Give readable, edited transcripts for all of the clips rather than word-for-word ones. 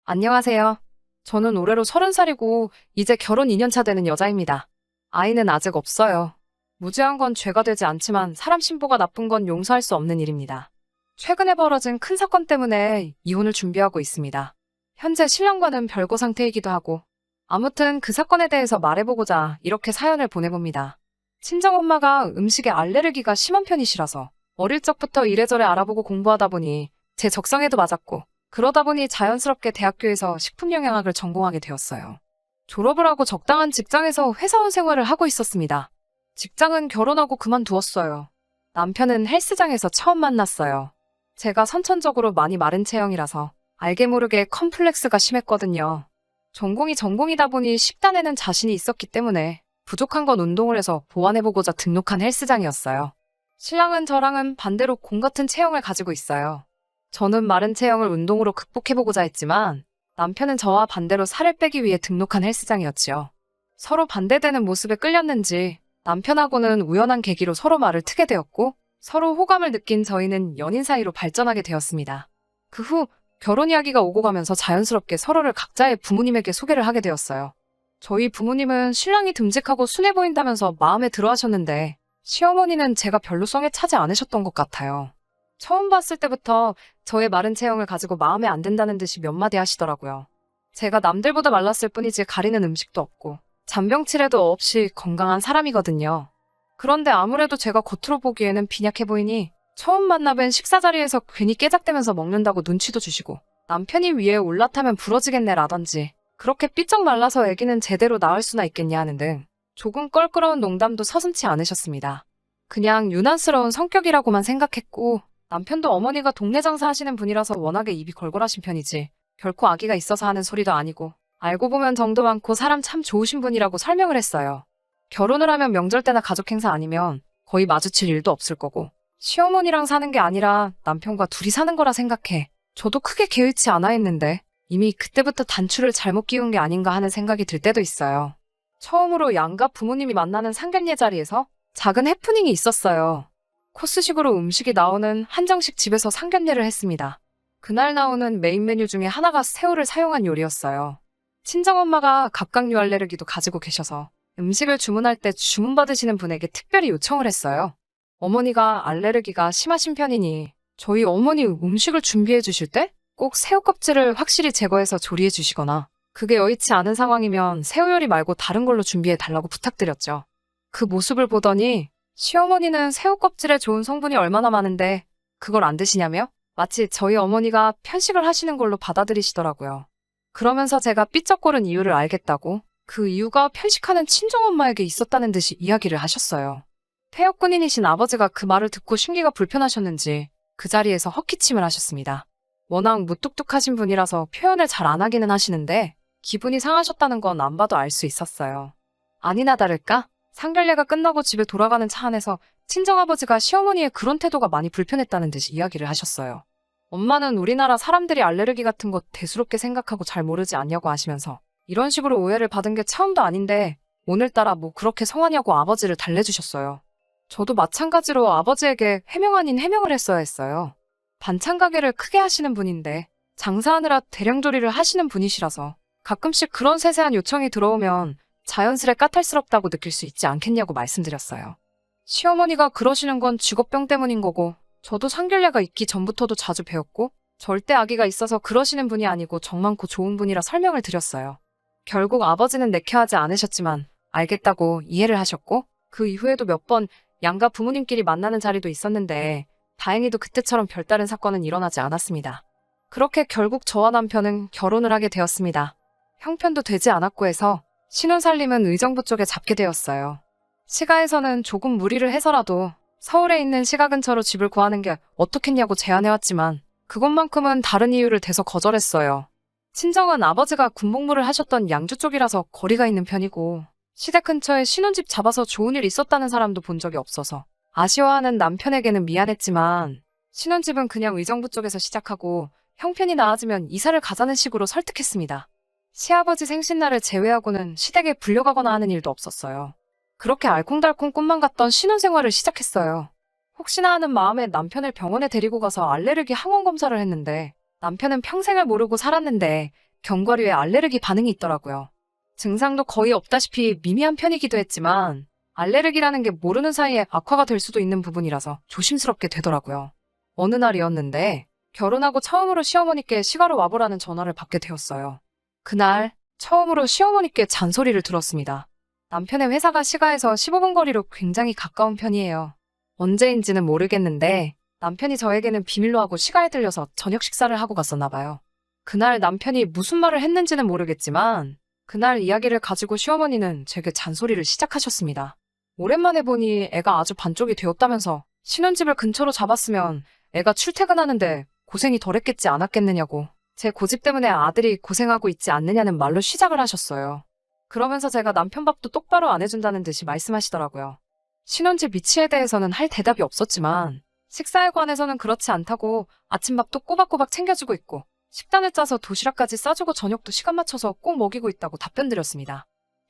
안녕하세요. 저는 올해로 30살이고 이제 결혼 2년 차 되는 여자입니다. 아이는 아직 없어요. 무죄한 건 죄가 되지 않지만 사람 신보가 나쁜 건 용서할 수 없는 일입니다. 최근에 벌어진 큰 사건 때문에 이혼을 준비하고 있습니다. 현재 신랑과는 별거 상태이기도 하고 아무튼 그 사건에 대해서 말해보고자 이렇게 사연을 보내봅니다. 친정엄마가 음식에 알레르기가 심한 편이시라서 어릴 적부터 이래저래 알아보고 공부하다 보니 제 적성에도 맞았고 그러다 보니 자연스럽게 대학교에서 식품영양학을 전공하게 되었어요. 졸업을 하고 적당한 직장에서 회사원 생활을 하고 있었습니다. 직장은 결혼하고 그만두었어요. 남편은 헬스장에서 처음 만났어요. 제가 선천적으로 많이 마른 체형이라서 알게 모르게 컴플렉스가 심했거든요. 전공이 전공이다 보니 식단에는 자신이 있었기 때문에 부족한 건 운동을 해서 보완해보고자 등록한 헬스장이었어요. 신랑은 저랑은 반대로 곰 같은 체형을 가지고 있어요. 저는 마른 체형을 운동으로 극복해보고자 했지만 남편은 저와 반대로 살을 빼기 위해 등록한 헬스장이었지요. 서로 반대되는 모습에 끌렸는지 남편하고는 우연한 계기로 서로 말을 트게 되었고 서로 호감을 느낀 저희는 연인 사이로 발전하게 되었습니다. 그 후 결혼 이야기가 오고 가면서 자연스럽게 서로를 각자의 부모님에게 소개를 하게 되었어요. 저희 부모님은 신랑이 듬직하고 순해 보인다면서 마음에 들어 하셨는데 시어머니는 제가 별로 성에 차지 않으셨던 것 같아요. 처음 봤을 때부터 저의 마른 체형을 가지고 마음에 안 든다는 듯이 몇 마디 하시더라고요. 제가 남들보다 말랐을 뿐이지 가리는 음식도 없고 잔병치레도 없이 건강한 사람이거든요. 그런데 아무래도 제가 겉으로 보기에는 빈약해 보이니 처음 만나뵌 식사 자리에서 괜히 깨작대면서 먹는다고 눈치도 주시고 남편이 위에 올라타면 부러지겠네 라던지 그렇게 삐쩍 말라서 애기는 제대로 낳을 수나 있겠냐 하는 등 조금 껄끄러운 농담도 서슴지 않으셨습니다. 그냥 유난스러운 성격이라고만 생각했고 남편도 어머니가 동네 장사하시는 분이라서 워낙에 입이 걸걸하신 편이지 결코 아기가 있어서 하는 소리도 아니고 알고 보면 정도 많고 사람 참 좋으신 분이라고 설명을 했어요. 결혼을 하면 명절 때나 가족 행사 아니면 거의 마주칠 일도 없을 거고 시어머니랑 사는 게 아니라 남편과 둘이 사는 거라 생각해. 저도 크게 개의치 않아 했는데 이미 그때부터 단추를 잘못 끼운 게 아닌가 하는 생각이 들 때도 있어요. 처음으로 양가 부모님이 만나는 상견례 자리에서 작은 해프닝이 있었어요. 코스식으로 음식이 나오는 한정식 집에서 상견례를 했습니다. 그날 나오는 메인 메뉴 중에 하나가 새우를 사용한 요리였어요. 친정엄마가 갑각류 알레르기도 가지고 계셔서 음식을 주문할 때 주문받으시는 분에게 특별히 요청을 했어요. 어머니가 알레르기가 심하신 편이니 저희 어머니 음식을 준비해 주실 때 꼭 새우 껍질을 확실히 제거해서 조리해 주시거나 그게 여의치 않은 상황이면 새우 요리 말고 다른 걸로 준비해 달라고 부탁드렸죠. 그 모습을 보더니 시어머니는 새우 껍질에 좋은 성분이 얼마나 많은데 그걸 안 드시냐며? 마치 저희 어머니가 편식을 하시는 걸로 받아들이시더라고요. 그러면서 제가 삐쩍거린 이유를 알겠다고 그 이유가 편식하는 친정엄마에게 있었다는 듯이 이야기를 하셨어요. 폐역군인이신 아버지가 그 말을 듣고 심기가 불편하셨는지 그 자리에서 헛기침을 하셨습니다. 워낙 무뚝뚝하신 분이라서 표현을 잘 안 하기는 하시는데 기분이 상하셨다는 건 안 봐도 알 수 있었어요. 아니나 다를까? 상견례가 끝나고 집에 돌아가는 차 안에서 친정아버지가 시어머니의 그런 태도가 많이 불편했다는 듯이 이야기를 하셨어요. 엄마는 우리나라 사람들이 알레르기 같은 거 대수롭게 생각하고 잘 모르지 않냐고 하시면서 이런 식으로 오해를 받은 게 처음도 아닌데 오늘따라 뭐 그렇게 성하냐고 아버지를 달래주셨어요. 저도 마찬가지로 아버지에게 해명 아닌 해명을 했어야 했어요. 반찬 가게를 크게 하시는 분인데 장사하느라 대량 조리를 하시는 분이시라서 가끔씩 그런 세세한 요청이 들어오면 자연스레 까탈스럽다고 느낄 수 있지 않겠냐고 말씀드렸어요. 시어머니가 그러시는 건 직업병 때문인 거고 저도 상견례가 있기 전부터도 자주 배웠고 절대 아기가 있어서 그러시는 분이 아니고 정 많고 좋은 분이라 설명을 드렸어요. 결국 아버지는 내켜하지 않으셨지만 알겠다고 이해를 하셨고 그 이후에도 몇 번 양가 부모님끼리 만나는 자리도 있었는데 다행히도 그때처럼 별다른 사건은 일어나지 않았습니다. 그렇게 결국 저와 남편은 결혼을 하게 되었습니다. 형편도 되지 않았고 해서 신혼살림은 의정부 쪽에 잡게 되었어요. 시가에서는 조금 무리를 해서라도 서울에 있는 시가 근처로 집을 구하는 게 어떻겠냐고 제안해왔지만 그것만큼은 다른 이유를 대서 거절했어요. 친정은 아버지가 군복무를 하셨던 양주 쪽이라서 거리가 있는 편이고 시댁 근처에 신혼집 잡아서 좋은 일 있었다는 사람도 본 적이 없어서 아쉬워하는 남편에게는 미안했지만 신혼집은 그냥 의정부 쪽에서 시작하고 형편이 나아지면 이사를 가자는 식으로 설득했습니다. 시아버지 생신날을 제외하고는 시댁에 불려가거나 하는 일도 없었어요. 그렇게 알콩달콩 꿈만 같던 신혼생활을 시작했어요. 혹시나 하는 마음에 남편을 병원에 데리고 가서 알레르기 항원 검사를 했는데 남편은 평생을 모르고 살았는데 견과류에 알레르기 반응이 있더라고요. 증상도 거의 없다시피 미미한 편이기도 했지만 알레르기라는 게 모르는 사이에 악화가 될 수도 있는 부분이라서 조심스럽게 되더라고요. 어느 날이었는데 결혼하고 처음으로 시어머니께 시가로 와보라는 전화를 받게 되었어요. 그날 처음으로 시어머니께 잔소리를 들었습니다. 남편의 회사가 시가에서 15분 거리로 굉장히 가까운 편이에요. 언제인지는 모르겠는데 남편이 저에게는 비밀로 하고 시가에 들려서 저녁 식사를 하고 갔었나 봐요. 그날 남편이 무슨 말을 했는지는 모르겠지만 그날 이야기를 가지고 시어머니는 제게 잔소리를 시작하셨습니다. 오랜만에 보니 애가 아주 반쪽이 되었다면서 신혼집을 근처로 잡았으면 애가 출퇴근하는데 고생이 덜했겠지 않았겠느냐고 제 고집 때문에 아들이 고생하고 있지 않느냐는 말로 시작을 하셨어요. 그러면서 제가 남편 밥도 똑바로 안 해준다는 듯이 말씀하시더라고요. 신혼집 위치에 대해서는 할 대답이 없었지만 식사에 관해서는 그렇지 않다고 아침밥도 꼬박꼬박 챙겨주고 있고 식단을 짜서 도시락까지 싸주고 저녁도 시간 맞춰서 꼭 먹이고 있다고 답변 드렸습니다.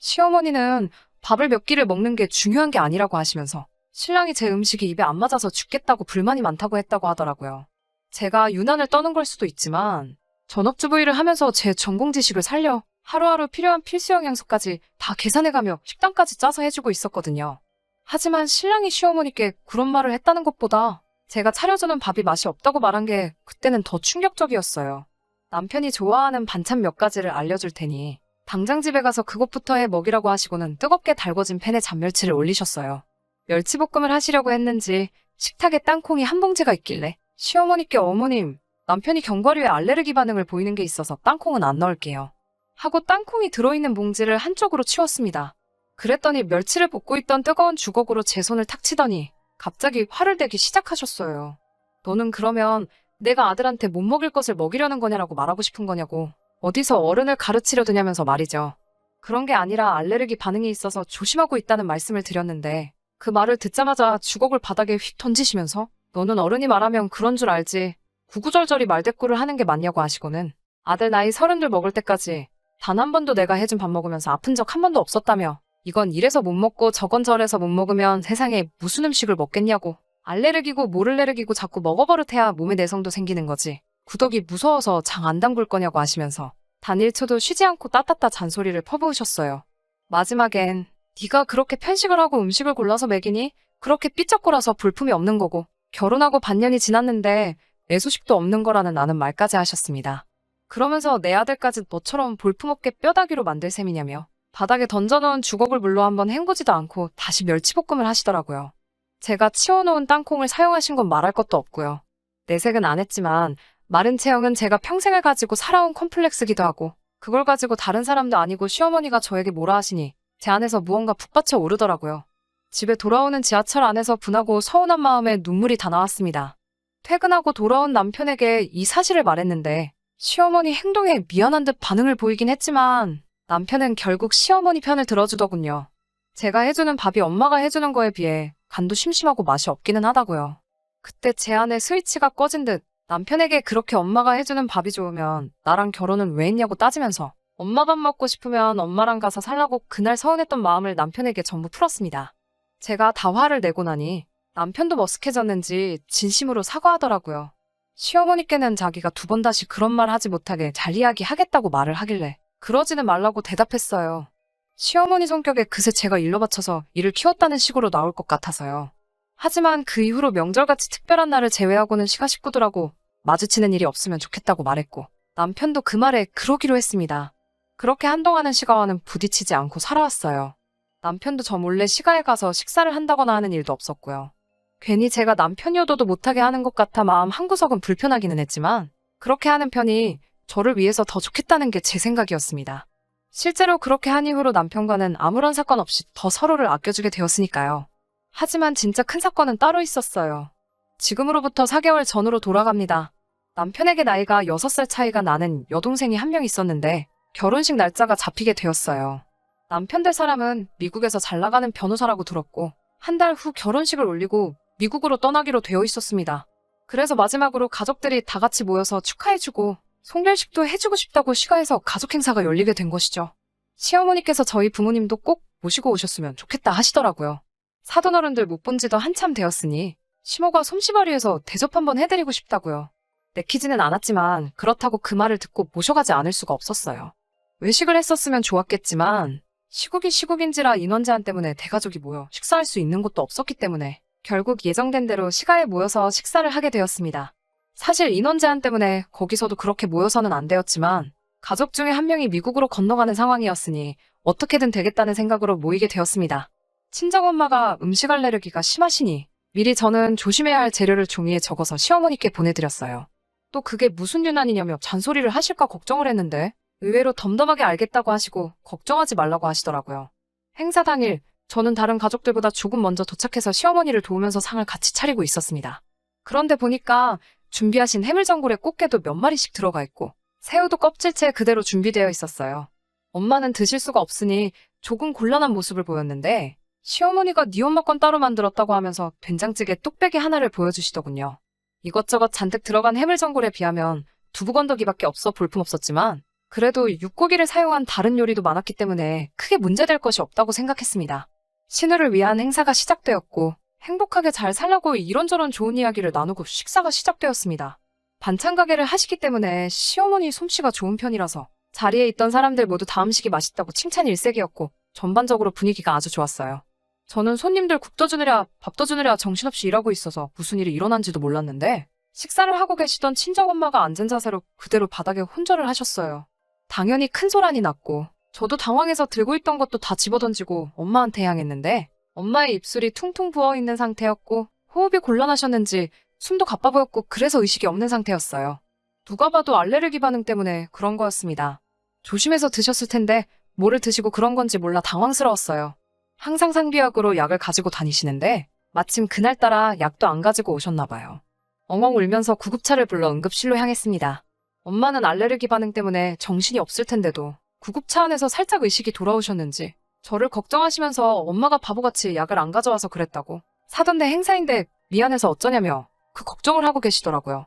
시어머니는 밥을 몇 끼를 먹는 게 중요한 게 아니라고 하시면서 신랑이 제 음식이 입에 안 맞아서 죽겠다고 불만이 많다고 했다고 하더라고요. 제가 유난을 떠는 걸 수도 있지만 전업주부 일을 하면서 제 전공 지식을 살려 하루하루 필요한 필수 영양소까지 다 계산해가며 식단까지 짜서 해주고 있었거든요. 하지만 신랑이 시어머니께 그런 말을 했다는 것보다 제가 차려주는 밥이 맛이 없다고 말한 게 그때는 더 충격적이었어요. 남편이 좋아하는 반찬 몇 가지를 알려줄 테니 당장 집에 가서 그것부터 해 먹이라고 하시고는 뜨겁게 달궈진 팬에 잔멸치를 올리셨어요. 멸치볶음을 하시려고 했는지 식탁에 땅콩이 한 봉지가 있길래 시어머니께 어머님, 남편이 견과류에 알레르기 반응을 보이는 게 있어서 땅콩은 안 넣을게요. 하고 땅콩이 들어있는 봉지를 한쪽으로 치웠습니다. 그랬더니 멸치를 볶고 있던 뜨거운 주걱으로 제 손을 탁 치더니 갑자기 화를 내기 시작하셨어요. 너는 그러면 내가 아들한테 못 먹일 것을 먹이려는 거냐라고 말하고 싶은 거냐고 어디서 어른을 가르치려 드냐면서 말이죠. 그런 게 아니라 알레르기 반응이 있어서 조심하고 있다는 말씀을 드렸는데 그 말을 듣자마자 주걱을 바닥에 휙 던지시면서 너는 어른이 말하면 그런 줄 알지 구구절절히 말대꾸를 하는 게 맞냐고 하시고는 아들 나이 30들 먹을 때까지 단 한 번도 내가 해준 밥 먹으면서 아픈 적 한 번도 없었다며 이건 이래서 못 먹고 저건 저래서 못 먹으면 세상에 무슨 음식을 먹겠냐고 알레르기고 모를레르기고 자꾸 먹어버릇해야 몸에 내성도 생기는 거지 구더기 무서워서 장 안 담글 거냐고 하시면서 단 1초도 쉬지 않고 따따따 잔소리를 퍼부으셨어요. 마지막엔 네가 그렇게 편식을 하고 음식을 골라서 먹이니 그렇게 삐쩍거려서 볼품이 없는 거고 결혼하고 반년이 지났는데 애소식도 없는 거라는 나는 말까지 하셨습니다. 그러면서 내 아들까지 너처럼 볼품없게 뼈다귀로 만들 셈이냐며 바닥에 던져놓은 주걱을 물로 한번 헹구지도 않고 다시 멸치볶음을 하시더라고요. 제가 치워놓은 땅콩을 사용하신 건 말할 것도 없고요. 내색은 안 했지만 마른 체형은 제가 평생을 가지고 살아온 컴플렉스기도 하고 그걸 가지고 다른 사람도 아니고 시어머니가 저에게 뭐라 하시니 제 안에서 무언가 북받쳐 오르더라고요. 집에 돌아오는 지하철 안에서 분하고 서운한 마음에 눈물이 다 나왔습니다. 퇴근하고 돌아온 남편에게 이 사실을 말했는데 시어머니 행동에 미안한 듯 반응을 보이긴 했지만 남편은 결국 시어머니 편을 들어주더군요. 제가 해주는 밥이 엄마가 해주는 거에 비해 간도 심심하고 맛이 없기는 하다고요. 그때 제 안에 스위치가 꺼진 듯 남편에게 그렇게 엄마가 해주는 밥이 좋으면 나랑 결혼은 왜 했냐고 따지면서 엄마 밥 먹고 싶으면 엄마랑 가서 살라고 그날 서운했던 마음을 남편에게 전부 풀었습니다. 제가 다 화를 내고 나니 남편도 머쓱해졌는지 진심으로 사과하더라고요. 시어머니께는 자기가 두 번 다시 그런 말 하지 못하게 잘 이야기하겠다고 말을 하길래 그러지는 말라고 대답했어요. 시어머니 성격에 그새 제가 일러 바쳐서 일을 키웠다는 식으로 나올 것 같아서요. 하지만 그 이후로 명절같이 특별한 날을 제외하고는 시가 식구들하고 마주치는 일이 없으면 좋겠다고 말했고 남편도 그 말에 그러기로 했습니다. 그렇게 한동안은 시가와는 부딪히지 않고 살아왔어요. 남편도 저 몰래 시가에 가서 식사를 한다거나 하는 일도 없었고요. 괜히 제가 남편이어도 못하게 하는 것 같아 마음 한구석은 불편하기는 했지만 그렇게 하는 편이 저를 위해서 더 좋겠다는 게 제 생각이었습니다. 실제로 그렇게 한 이후로 남편과는 아무런 사건 없이 더 서로를 아껴주게 되었으니까요. 하지만 진짜 큰 사건은 따로 있었어요. 지금으로부터 4개월 전으로 돌아갑니다. 남편에게 나이가 6살 차이가 나는 여동생이 한 명 있었는데 결혼식 날짜가 잡히게 되었어요. 남편 될 사람은 미국에서 잘 나가는 변호사라고 들었고 한 달 후 결혼식을 올리고 미국으로 떠나기로 되어 있었습니다. 그래서 마지막으로 가족들이 다 같이 모여서 축하해주고 송별식도 해주고 싶다고 시가에서 가족 행사가 열리게 된 것이죠. 시어머니께서 저희 부모님도 꼭 모시고 오셨으면 좋겠다 하시더라고요. 사돈어른들 못 본 지도 한참 되었으니 시모가 솜씨발휘해서 대접 한번 해드리고 싶다고요. 내키지는 않았지만 그렇다고 그 말을 듣고 모셔가지 않을 수가 없었어요. 외식을 했었으면 좋았겠지만 시국이 시국인지라 인원 제한 때문에 대가족이 모여 식사할 수 있는 곳도 없었기 때문에 결국 예정된 대로 시가에 모여서 식사를 하게 되었습니다. 사실 인원 제한 때문에 거기서도 그렇게 모여서는 안 되었지만 가족 중에 한 명이 미국으로 건너가는 상황이었으니 어떻게든 되겠다는 생각으로 모이게 되었습니다. 친정엄마가 음식 알레르기가 심하시니 미리 저는 조심해야 할 재료를 종이에 적어서 시어머니께 보내드렸어요. 또 그게 무슨 유난이냐며 잔소리를 하실까 걱정을 했는데 의외로 덤덤하게 알겠다고 하시고 걱정하지 말라고 하시더라고요. 행사 당일 저는 다른 가족들보다 조금 먼저 도착해서 시어머니를 도우면서 상을 같이 차리고 있었습니다. 그런데 보니까 준비하신 해물전골에 꽃게도 몇 마리씩 들어가 있고 새우도 껍질째 그대로 준비되어 있었어요. 엄마는 드실 수가 없으니 조금 곤란한 모습을 보였는데 시어머니가 네 엄마 건 따로 만들었다고 하면서 된장찌개 뚝배기 하나를 보여주시더군요. 이것저것 잔뜩 들어간 해물전골에 비하면 두부건더기밖에 없어 볼품없었지만 그래도 육고기를 사용한 다른 요리도 많았기 때문에 크게 문제될 것이 없다고 생각했습니다. 신우를 위한 행사가 시작되었고 행복하게 잘 살라고 이런저런 좋은 이야기를 나누고 식사가 시작되었습니다. 반찬 가게를 하시기 때문에 시어머니 솜씨가 좋은 편이라서 자리에 있던 사람들 모두 다 음식이 맛있다고 칭찬 일색이었고 전반적으로 분위기가 아주 좋았어요. 저는 손님들 국 떠주느랴 밥 떠주느랴 정신없이 일하고 있어서 무슨 일이 일어난지도 몰랐는데 식사를 하고 계시던 친정엄마가 앉은 자세로 그대로 바닥에 혼절을 하셨어요. 당연히 큰 소란이 났고 저도 당황해서 들고 있던 것도 다 집어던지고 엄마한테 향했는데 엄마의 입술이 퉁퉁 부어있는 상태였고 호흡이 곤란하셨는지 숨도 가빠 보였고 그래서 의식이 없는 상태였어요. 누가 봐도 알레르기 반응 때문에 그런 거였습니다. 조심해서 드셨을 텐데 뭐를 드시고 그런 건지 몰라 당황스러웠어요. 항상 상비약으로 약을 가지고 다니시는데 마침 그날따라 약도 안 가지고 오셨나 봐요. 엉엉 울면서 구급차를 불러 응급실로 향했습니다. 엄마는 알레르기 반응 때문에 정신이 없을 텐데도 구급차 안에서 살짝 의식이 돌아오셨는지 저를 걱정하시면서 엄마가 바보같이 약을 안 가져와서 그랬다고 사돈네 행사인데 미안해서 어쩌냐며 그 걱정을 하고 계시더라고요.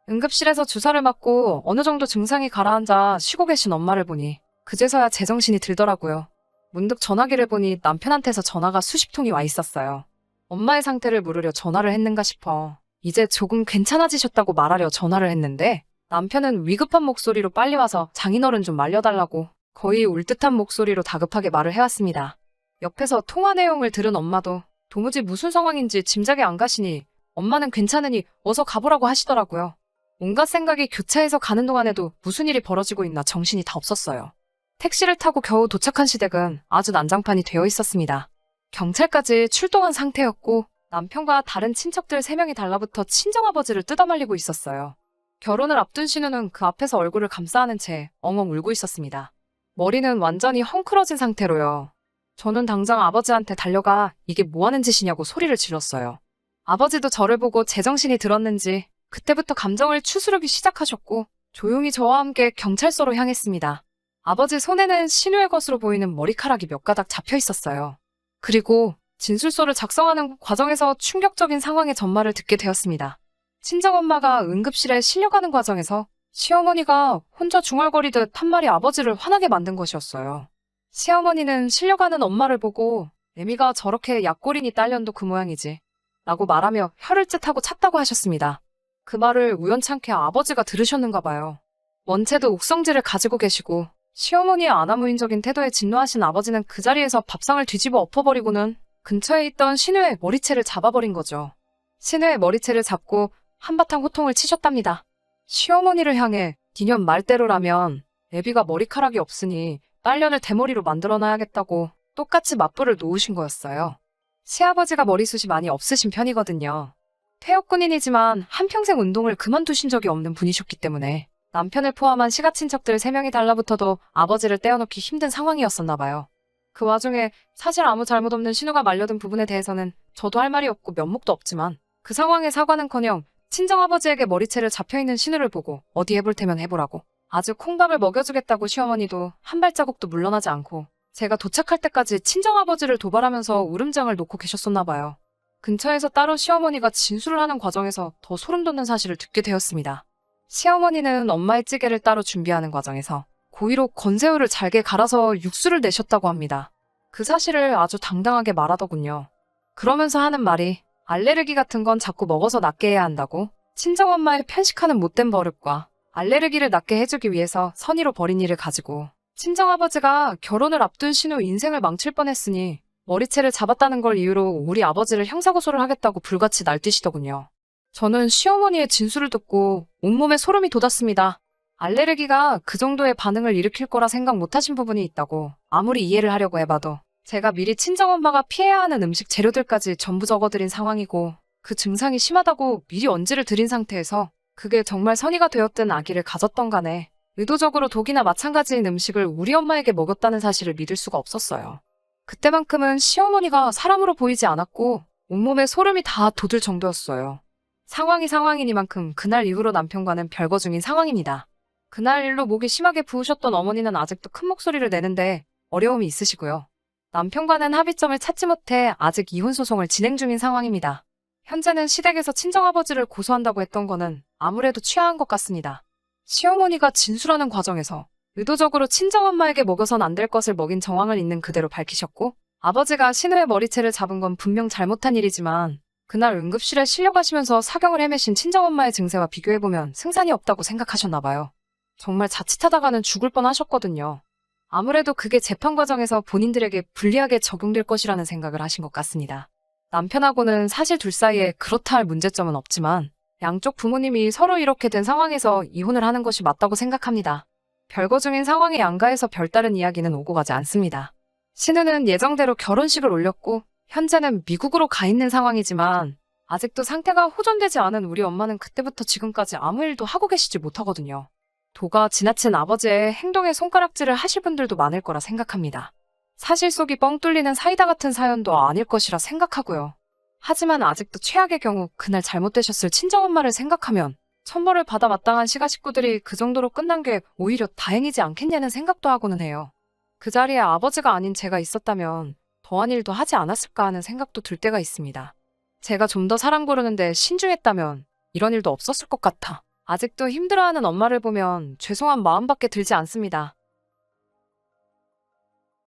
응급실에서 주사를 맞고 어느 정도 증상이 가라앉아 쉬고 계신 엄마를 보니 그제서야 제정신이 들더라고요. 문득 전화기를 보니 남편한테서 전화가 수십 통이 와 있었어요. 엄마의 상태를 물으려 전화를 했는가 싶어 이제 조금 괜찮아지셨다고 말하려 전화를 했는데 남편은 위급한 목소리로 빨리 와서 장인어른 좀 말려달라고 거의 울 듯한 목소리로 다급하게 말을 해왔습니다. 옆에서 통화 내용을 들은 엄마도 도무지 무슨 상황인지 짐작이 안 가시니 엄마는 괜찮으니 어서 가보라고 하시더라고요. 온갖 생각이 교차해서 가는 동안에도 무슨 일이 벌어지고 있나 정신이 다 없었어요. 택시를 타고 겨우 도착한 시댁은 아주 난장판이 되어 있었습니다. 경찰까지 출동한 상태였고 남편과 다른 친척들 3명이 달라붙어 친정아버지를 뜯어말리고 있었어요. 결혼을 앞둔 신우는 그 앞에서 얼굴을 감싸 안은 채 엉엉 울고 있었습니다. 머리는 완전히 헝클어진 상태로요. 저는 당장 아버지한테 달려가 이게 뭐하는 짓이냐고 소리를 질렀어요. 아버지도 저를 보고 제정신이 들었는지 그때부터 감정을 추스르기 시작하셨고 조용히 저와 함께 경찰서로 향했습니다. 아버지 손에는 신우의 것으로 보이는 머리카락이 몇 가닥 잡혀 있었어요. 그리고 진술서를 작성하는 과정에서 충격적인 상황의 전말을 듣게 되었습니다. 친정엄마가 응급실에 실려가는 과정에서 시어머니가 혼자 중얼거리듯 한 말이 아버지를 화나게 만든 것이었어요. 시어머니는 실려가는 엄마를 보고 애미가 저렇게 약골이니 딸년도 그 모양이지 라고 말하며 혀를 쯧하고 찼다고 하셨습니다. 그 말을 우연찮게 아버지가 들으셨는가 봐요. 원체도 욱성질을 가지고 계시고 시어머니의 아나무인적인 태도에 진노하신 아버지는 그 자리에서 밥상을 뒤집어 엎어버리고는 근처에 있던 신우의 머리채를 잡아버린 거죠. 신우의 머리채를 잡고 한바탕 호통을 치셨답니다. 시어머니를 향해 니년 말대로라면 애비가 머리카락이 없으니 딸년을 대머리로 만들어놔야겠다고 똑같이 맞불을 놓으신 거였어요. 시아버지가 머리숱이 많이 없으신 편이거든요. 퇴역군인이지만 한평생 운동을 그만두신 적이 없는 분이셨기 때문에 남편을 포함한 시가친척들 3명이 달라붙어도 아버지를 떼어놓기 힘든 상황이었었나 봐요. 그 와중에 사실 아무 잘못 없는 신우가 말려든 부분에 대해서는 저도 할 말이 없고 면목도 없지만 그 상황에 사과는커녕 친정아버지에게 머리채를 잡혀있는 신우를 보고 어디 해볼 테면 해보라고 아주 콩밥을 먹여주겠다고 시어머니도 한 발자국도 물러나지 않고 제가 도착할 때까지 친정아버지를 도발하면서 울음장을 놓고 계셨었나 봐요. 근처에서 따로 시어머니가 진술을 하는 과정에서 더 소름 돋는 사실을 듣게 되었습니다. 시어머니는 엄마의 찌개를 따로 준비하는 과정에서 고의로 건새우를 잘게 갈아서 육수를 내셨다고 합니다. 그 사실을 아주 당당하게 말하더군요. 그러면서 하는 말이 알레르기 같은 건 자꾸 먹어서 낫게 해야 한다고 친정엄마의 편식하는 못된 버릇과 알레르기를 낫게 해주기 위해서 선의로 벌인 일을 가지고 친정아버지가 결혼을 앞둔 신우 인생을 망칠 뻔했으니 머리채를 잡았다는 걸 이유로 우리 아버지를 형사고소를 하겠다고 불같이 날뛰시더군요. 저는 시어머니의 진술을 듣고 온몸에 소름이 돋았습니다. 알레르기가 그 정도의 반응을 일으킬 거라 생각 못하신 부분이 있다고 아무리 이해를 하려고 해봐도 제가 미리 친정엄마가 피해야 하는 음식 재료들까지 전부 적어드린 상황이고 그 증상이 심하다고 미리 언지를 드린 상태에서 그게 정말 선의가 되었든 아기를 가졌던 간에 의도적으로 독이나 마찬가지인 음식을 우리 엄마에게 먹였다는 사실을 믿을 수가 없었어요. 그때만큼은 시어머니가 사람으로 보이지 않았고 온몸에 소름이 다 돋을 정도였어요. 상황이 상황이니만큼 그날 이후로 남편과는 별거 중인 상황입니다. 그날 일로 목이 심하게 부으셨던 어머니는 아직도 큰 목소리를 내는데 어려움이 있으시고요. 남편과는 합의점을 찾지 못해 아직 이혼 소송을 진행 중인 상황입니다. 현재는 시댁에서 친정아버지를 고소한다고 했던 거는 아무래도 취하한 것 같습니다. 시어머니가 진술하는 과정에서 의도적으로 친정엄마에게 먹여선 안 될 것을 먹인 정황을 있는 그대로 밝히셨고 아버지가 신우의 머리채를 잡은 건 분명 잘못한 일이지만 그날 응급실에 실려가시면서 사경을 헤매신 친정엄마의 증세와 비교해보면 승산이 없다고 생각하셨나 봐요. 정말 자칫하다가는 죽을 뻔하셨거든요. 아무래도 그게 재판 과정에서 본인들에게 불리하게 적용될 것이라는 생각을 하신 것 같습니다. 남편하고는 사실 둘 사이에 그렇다 할 문제점은 없지만 양쪽 부모님이 서로 이렇게 된 상황에서 이혼을 하는 것이 맞다고 생각합니다. 별거 중인 상황에 양가에서 별다른 이야기는 오고 가지 않습니다. 신우는 예정대로 결혼식을 올렸고 현재는 미국으로 가 있는 상황이지만 아직도 상태가 호전되지 않은 우리 엄마는 그때부터 지금까지 아무 일도 하고 계시지 못하거든요. 도가 지나친 아버지의 행동에 손가락질을 하실 분들도 많을 거라 생각합니다. 사실 속이 뻥 뚫리는 사이다 같은 사연도 아닐 것이라 생각하고요. 하지만 아직도 최악의 경우 그날 잘못되셨을 친정엄마를 생각하면 천벌을 받아 마땅한 시가 식구들이 그 정도로 끝난 게 오히려 다행이지 않겠냐는 생각도 하고는 해요. 그 자리에 아버지가 아닌 제가 있었다면 더한 일도 하지 않았을까 하는 생각도 들 때가 있습니다. 제가 좀 더 사람 고르는데 신중했다면 이런 일도 없었을 것 같아. 아직도 힘들어하는 엄마를 보면 죄송한 마음밖에 들지 않습니다.